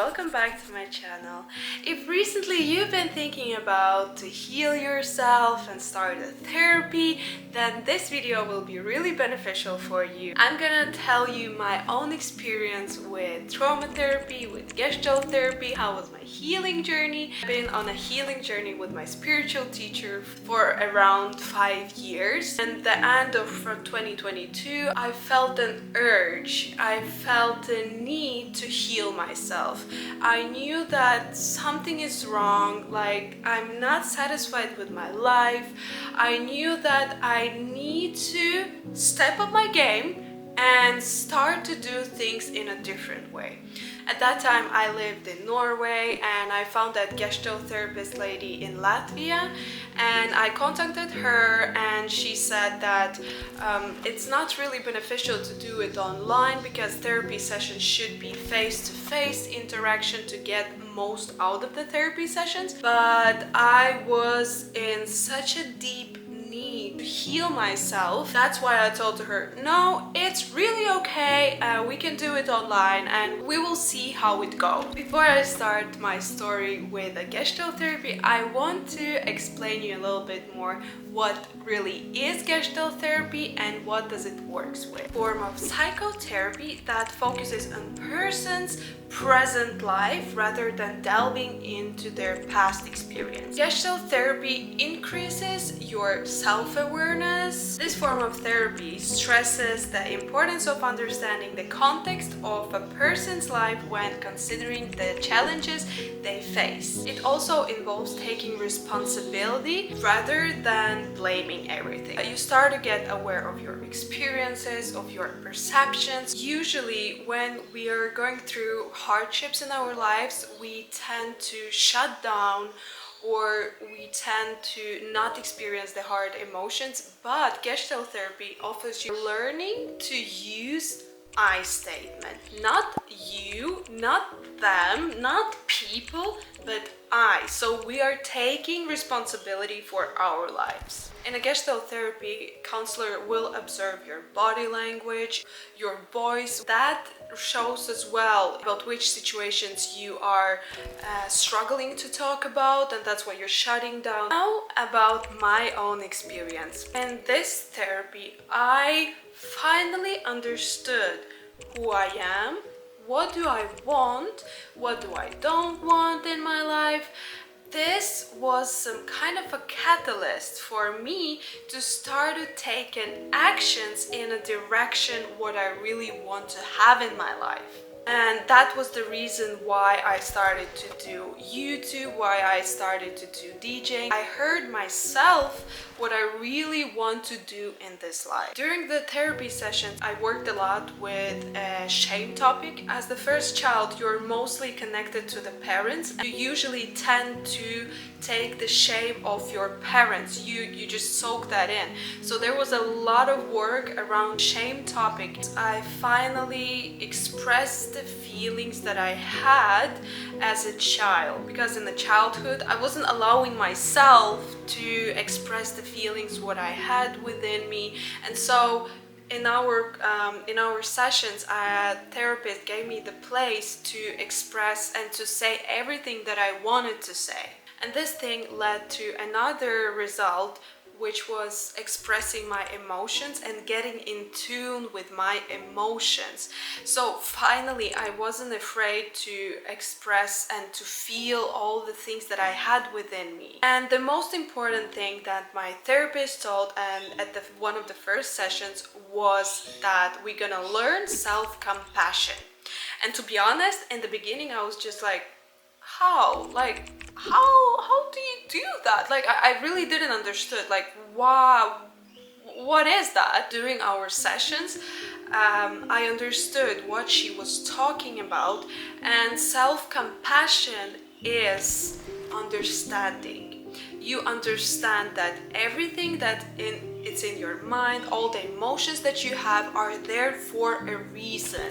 welcome back to my channel. If recently you've been thinking about to heal yourself and start a therapy, then this video will be really beneficial for you. I'm gonna tell you my own experience with traumatherapy, with Gestalt Therapy, how was my healing journey. I've been on a healing journey with my spiritual teacher for around 5 years, and the end of 2022 I felt an urge, I felt a need to heal myself. I knew that something is wrong, like I'm not satisfied with my life. I knew that I need to step up my game and start to do things in a different way. At that time I lived in Norway and I found that Gestalt therapist lady in Latvia, and I contacted her and she said that it's not really beneficial to do it online because therapy sessions should be face-to-face interaction to get most out of the therapy sessions. But I was in such a deep need to heal myself. That's why I told her, no, it's really okay, we can do it online and we will see how it goes. Before I start my story with a Gestalt therapy, I want to explain you a little bit more what really is Gestalt therapy and what does it works with. A form of psychotherapy that focuses on person's present life rather than delving into their past experience. Gestalt therapy increases your self-awareness. This form of therapy stresses the importance of understanding the context of a person's life when considering the challenges they face. It also involves taking responsibility rather than blaming everything. You start to get aware of your experiences, of your perceptions. Usually when we are going through hardships in our lives, we tend to shut down or we tend to not experience the hard emotions, but Gestalt therapy offers you learning to use I statement. Not you, not them, not people, but I. So we are taking responsibility for our lives. In a Gestalt therapy, counselor will observe your body language, your voice. That shows as well about which situations you are struggling to talk about, and that's why you're shutting down. Now about my own experience. In this therapy, I finally understood who I am, what do I want, what do I don't want in my life. This was some kind of a catalyst for me to start to take actions in a direction what I really want to have in my life. And that was the reason why I started to do YouTube, why I started to do DJing. I heard myself what I really want to do in this life. During the therapy sessions, I worked a lot with a shame topic. As the first child, you're mostly connected to the parents. You usually tend to take the shame of your parents. You just soak that in. So there was a lot of work around shame topics. I finally expressed the feelings that I had as a child, because in the childhood I wasn't allowing myself to express the feelings what I had within me. And so in our sessions, a therapist gave me the place to express and to say everything that I wanted to say. And this thing led to another result, which was expressing my emotions and getting in tune with my emotions. So finally, I wasn't afraid to express and to feel all the things that I had within me. And the most important thing that my therapist told, and at one of the first sessions, was that we're gonna learn self-compassion. And to be honest, in the beginning, I was just like, how? Like, how do you do that? Like, I really didn't understood, like, wow, what is that? During our sessions, I understood what she was talking about, and self-compassion is understanding. You understand that everything that it's in your mind, all the emotions that you have are there for a reason.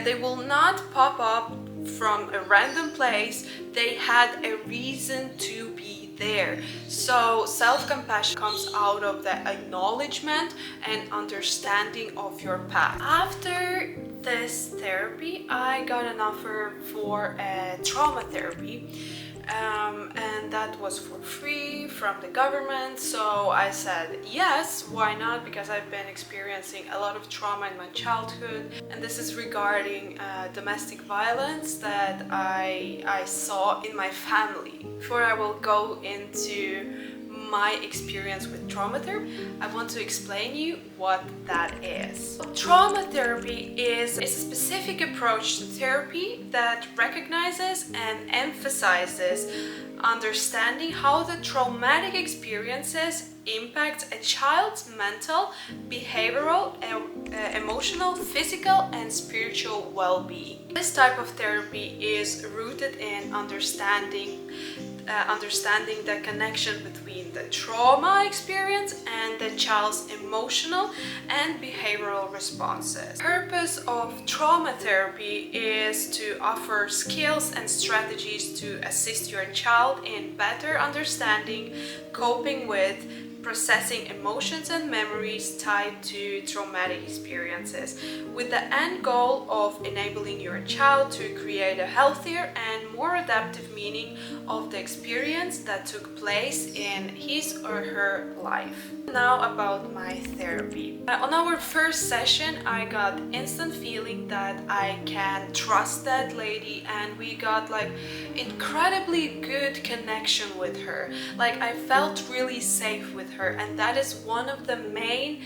They will not pop up from a random place. They had a reason to be there. So self-compassion comes out of the acknowledgement and understanding of your past. After this therapy, I got an offer for a trauma therapy, and that was for free from the government. So I said yes, why not, because I've been experiencing a lot of trauma in my childhood, and this is regarding domestic violence that I saw in my family. Before I will go into my experience with trauma therapy, I want to explain you what that is. Trauma therapy is a specific approach to therapy that recognizes and emphasizes understanding how the traumatic experiences impact a child's mental, behavioral, emotional, physical, and spiritual well-being. This type of therapy is rooted in understanding the connection between the trauma experience and the child's emotional and behavioral responses. The purpose of trauma therapy is to offer skills and strategies to assist your child in better understanding, coping with, processing emotions and memories tied to traumatic experiences, with the end goal of enabling your child to create a healthier and more adaptive meaning of the experience that took place in his or her life. Now about my therapy. On our first session, I got instant feeling that I can trust that lady, and we got like incredibly good connection with her. Like, I felt really safe with her, and that is one of the main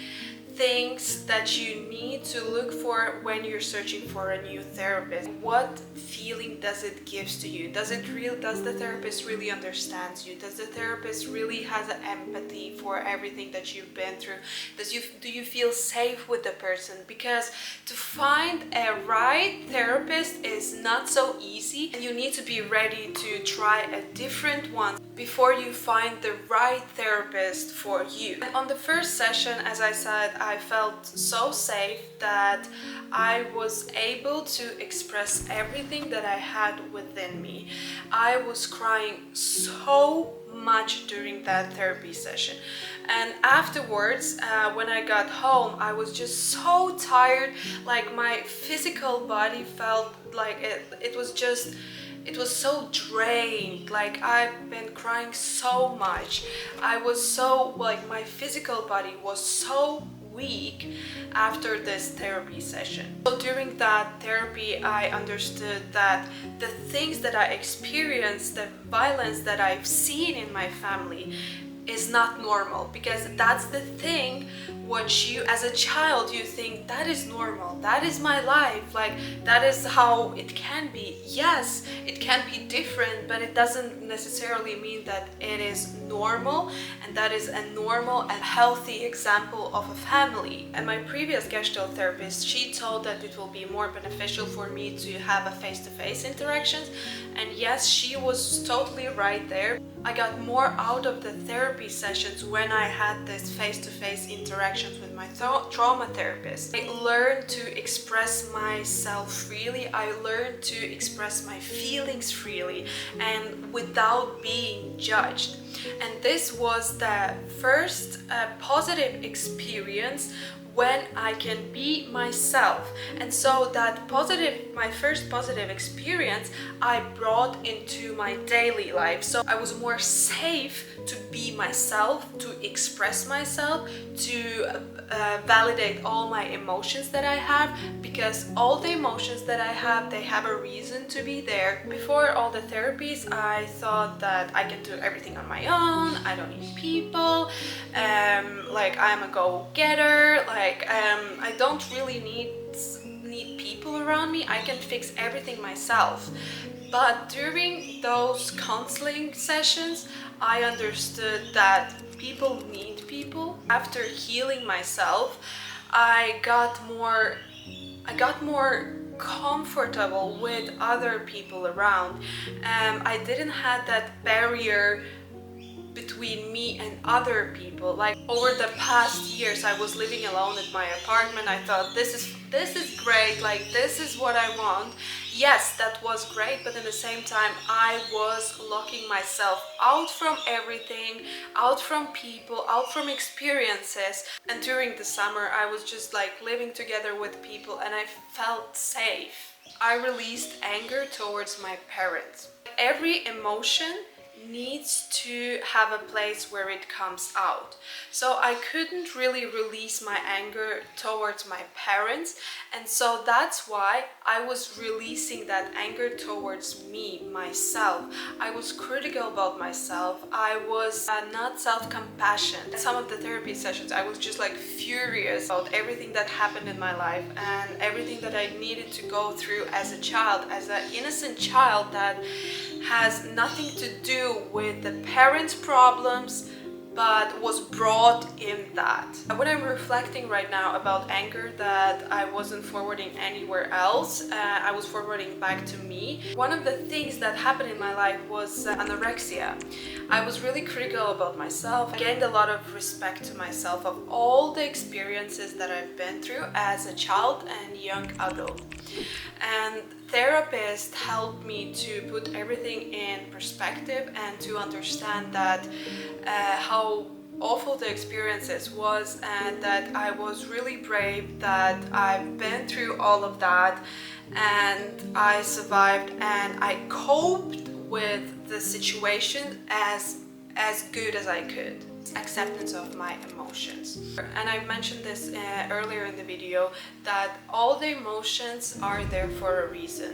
things that you need to look for when you're searching for a new therapist. What feeling does it give to you? Does the therapist really understand you? Does the therapist really has an empathy for everything that you've been through? Do you feel safe with the person? Because to find a right therapist is not so easy, and you need to be ready to try a different one before you find the right therapist for you. And on the first session, as I said, I felt so safe that I was able to express everything that I had within me. I was crying so much during that therapy session, and afterwards when I got home, I was just so tired. Like, my physical body felt like it was so drained. Like, I've been crying so much. I was so, like, my physical body was so week after this therapy session. So during that therapy, I understood that the things that I experienced, the violence that I've seen in my family, is not normal, because that's the thing what you as a child you think that is normal, that is my life, like that is how it can be. Yes, it can be different, but it doesn't necessarily mean that it is normal, and that is a normal and healthy example of a family. And my previous Gestalt therapist, she told that it will be more beneficial for me to have a face-to-face interactions, and yes, she was totally right there. I got more out of the therapy sessions when I had this face-to-face interactions with my trauma therapist. I learned to express myself freely. I learned to express my feelings freely and without being judged. And this was the first positive experience when I can be myself. And so that my first positive experience, I brought into my daily life. So I was more safe to be myself, to express myself, to validate all my emotions that I have, because all the emotions that I have, they have a reason to be there. Before all the therapies, I thought that I can do everything on my own, I don't need people, like I'm a go-getter, like I don't really need people around me, I can fix everything myself. But during those counseling sessions, I understood that people need people. After healing myself, I got more comfortable with other people around. I didn't have that barrier between me and other people. Like, over the past years, I was living alone in my apartment. I thought this is great, like this is what I want. Yes, that was great, but at the same time, I was locking myself out from everything, out from people, out from experiences. And during the summer, I was just like living together with people and I felt safe. I released anger towards my parents. Every emotion needs to have a place where it comes out. So I couldn't really release my anger towards my parents, and so that's why I was releasing that anger towards me, myself. I was critical about myself. I was not self-compassion. At some of the therapy sessions, I was just like furious about everything that happened in my life and everything that I needed to go through as a child, as an innocent child that has nothing to do with the parents' problems, but was brought in that. When I'm reflecting right now about anger that I wasn't forwarding anywhere else, I was forwarding back to me. One of the things that happened in my life was anorexia. I was really critical about myself. I gained a lot of respect to myself of all the experiences that I've been through as a child and young adult. And therapists helped me to put everything in perspective and to understand that how awful the experiences was, and that I was really brave, that I've been through all of that and I survived and I coped with the situation as good as I could. Acceptance of my emotions. And I mentioned this earlier in the video, that all the emotions are there for a reason.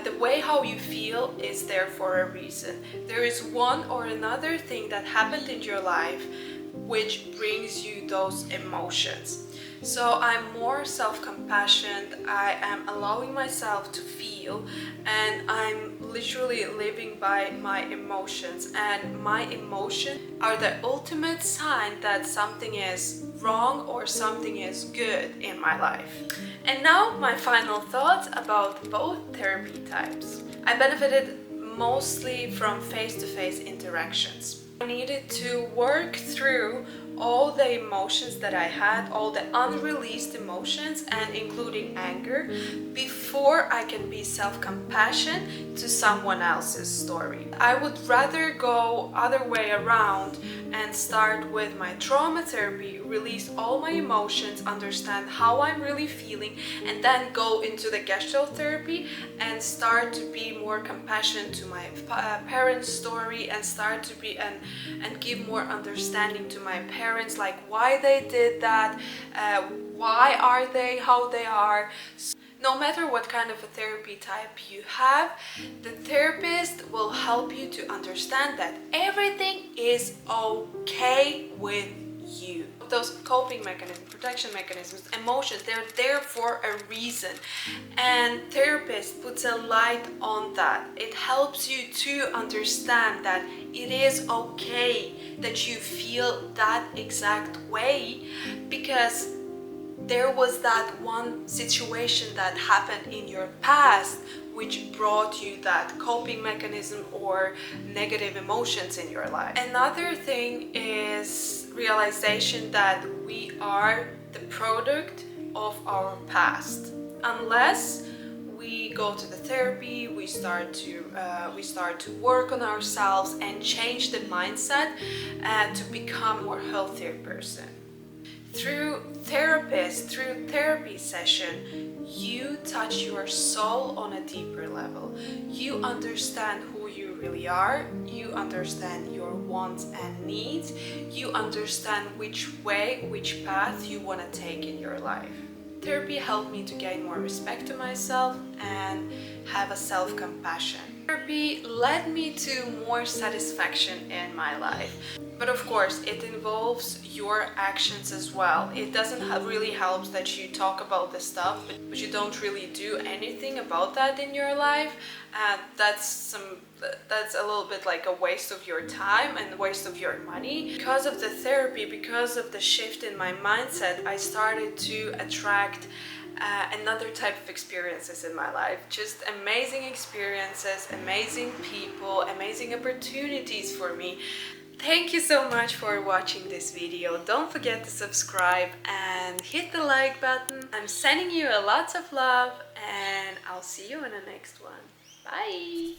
The way how you feel is there for a reason. There is one or another thing that happened in your life which brings you those emotions. So I'm more self-compassionate, I am allowing myself to feel, and I'm literally living by my emotions, and my emotions are the ultimate sign that something is wrong or something is good in my life. And now my final thoughts about both therapy types. I benefited mostly from face-to-face interactions. I needed to work through all the emotions that I had, all the unreleased emotions, and including anger, before I can be self-compassion to someone else's story. I would rather go other way around and start with my trauma therapy, release all my emotions, understand how I'm really feeling, and then go into the Gestalt Therapy and start to be more compassionate to my parents' story, and start to be and give more understanding to my parents, like why they did that, why are they how they are. No matter what kind of a therapy type you have, the therapist will help you to understand that everything is okay with you. Those coping mechanisms, protection mechanisms, emotions, they're there for a reason. And therapist puts a light on that. It helps you to understand that it is okay that you feel that exact way, because there was that one situation that happened in your past which brought you that coping mechanism or negative emotions in your life. Another thing is realization that we are the product of our past. Unless we go to the therapy, we start to work on ourselves and change the mindset to become a more healthier person. Through therapy session, you touch your soul on a deeper level. You understand who you really are, you understand your wants and needs, you understand which path you want to take in your life. Therapy helped me to gain more respect to myself and have a self-compassion. Therapy led me to more satisfaction in my life. But of course, it involves your actions as well. It doesn't really help that you talk about the stuff, but you don't really do anything about that in your life. That's a little bit like a waste of your time and a waste of your money. Because of the therapy, because of the shift in my mindset, I started to attract another type of experiences in my life. Just amazing experiences, amazing people, amazing opportunities for me. Thank you so much for watching this video. Don't forget to subscribe and hit the like button. I'm sending you a lot of love and I'll see you in the next one. Bye!